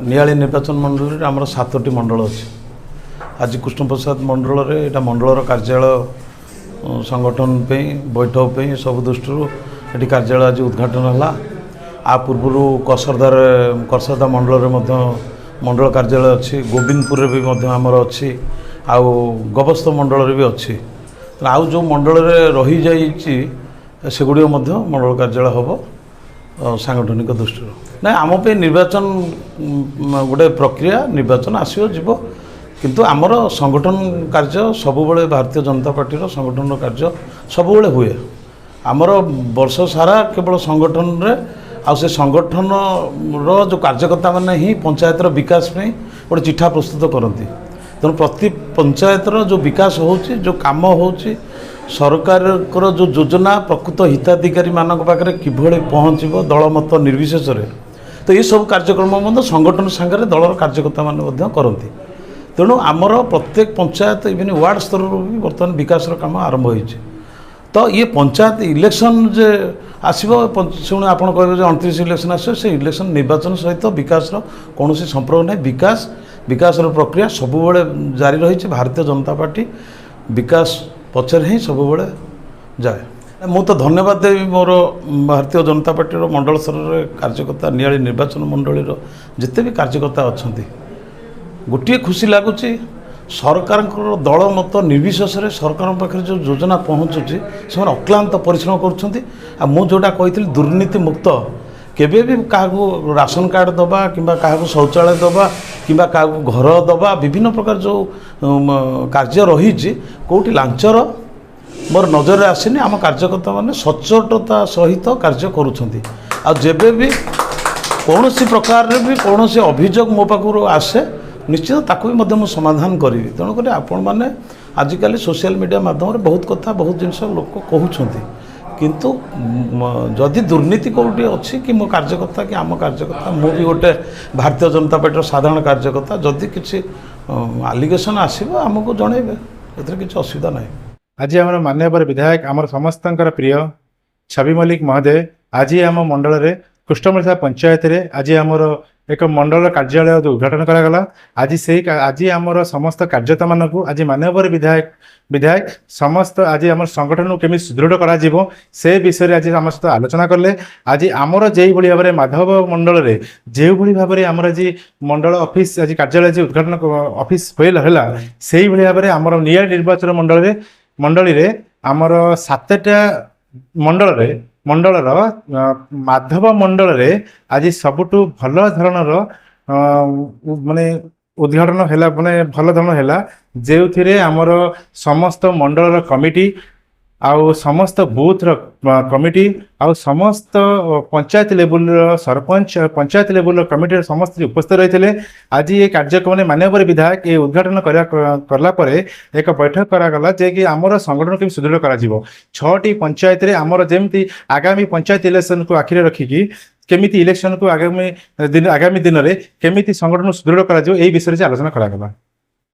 नियाली निर्वाचन मंडल आमर 7टी मंडल अच्छी आज कृष्णप्रसाद मंडल यहाँ मंडलर कार्यालय संगठन पे बैठक पे सब दृष्टि ये कार्यालय आज उद्घाटन है। आ पूर्व कसरदा मंडल मंडल कार्यालय अच्छी गोविंदपुर भी आमर अच्छी आउ गबस्थ मंडल भी अच्छी आउ जो मंडल रही जाइए सेगुड़ी मंडल कार्यालय हम सांगठनिक दृष्टि ना आम पे निर्वाचन गोटे प्रक्रिया निर्वाचन आसो जीव किंतु आमर संगठन कार्य सबुबले भारतीय जनता पार्टी संगठन कार्य सबुबले हुए आमर वर्ष सारा केवल संगठन रे आ से संगठन रो जो कार्यकर्ता माने ही पंचायत विकास में गोटे चिठा प्रस्तुत करती तेणु प्रति पंचायत जो विकास होची जो काम होची सरकार जो योजना प्रकृत हिताधिकारी मानक पाखे किभली पहुँचब दलमत निर्विशेष तो ये सब कार्यक्रम संगठन सांगे दलर कार्यकर्ता माने करती तेणु आमर प्रत्येक पंचायत इवन वार्ड स्तर भी बर्तमान विकास काम आरंभ होती तो ये पंचायत इलेक्शन जे आसो शुणे आप कहे 29 इलेक्शन आस इलेक्शन निर्वाचन सहित विकास कौन संपर्क नहीं विकास प्रक्रिया सबुबले जारी रही भारतीय जनता पार्टी विकास पचर ही सबुबले जाए मु तो धन्यवाद देवी मोर भारतीय जनता पार्टी मंडल स्तर कार्यकर्ता नियाली निर्वाचन मंडली जिते भी कार्यकर्ता अच्छा गोटे खुशी लगुच सरकार दल मत निर्विशेष सरकार पाखे जो योजना पहुँचुची से अक्लांत परिश्रम करोटा कही दुर्नीति मुक्त केबे भी क्या राशन कार्ड दबा कि शौचालय दबा कि घर दबा विभिन्न प्रकार जो कार्य रही कौटी लांचर मोर नजर आसनी आम कार्यकर्ता मैंने सचोटता सहित कार्य करुँच आबे भी कौन प्रकार भी कौन अभियोग मो पाखु आसे निश्चित ताकू भी समाधान करी तेणुक आपण मैंने आजिकल सोशल मीडिया माध्यम बहुत कथा बहुत जिनस लोक कहते किंतु जदि दुर्नीति कौटी अच्छी कि मो कार्यकर्ता कि आम कार्यकर्ता मु भी गोटे भारतीय जनता पार्टी साधारण कार्यकर्ता जदि किसी आलिगेसन आसो आमको जनइबे ए किसी असुविधा ना। आज आम माननीय विधायक आम समस्त प्रिय छवि मल्लिक महोदय आज आम मंडल में कृष्णप्रसाद पंचायत आज आमर एक मंडल कार्यालय उद्घाटन करागला आज आमर समस्त कार्यकर्ता मानक आज माननीय विधायक समस्त आज आम संगठन केमी सुदृढ़ करा से विषय आज आम सहित आलोचना कले आज आमर जो भाव में माधव मंडल में जो भाव में आमर आज मंडल ऑफिस आज कार्यालय उद्घाटन ऑफिस होगा से भाव में आमर नियाली निर्वाचन मंडली रे आमर 7टा मंडलर माधव मंडल रे आज सबुठु भल धरणर माने उद्घाटन है माने भल धरण है जो आमर समस्त मंडलर कमिटी आउ समस्त बूथ कमिटी आउ समस्त panchayat level sarpanch panchayat level committee समस्त उपस्थित रही आज ये कार्यक्रम माननीय विधायक ये उद्घाटन करला एक बैठक करागला जे कि आमर संगठन केमी सुदृढ़ करा 6टी पंचायत रे आमर जेमती आगामी पंचायत इलेक्शन को आखिरे रखिकी केमिति इलेक्शन को आगामी दिन में केमिति संगठन सुदृढ़ करा विषय से आलोचना करागला।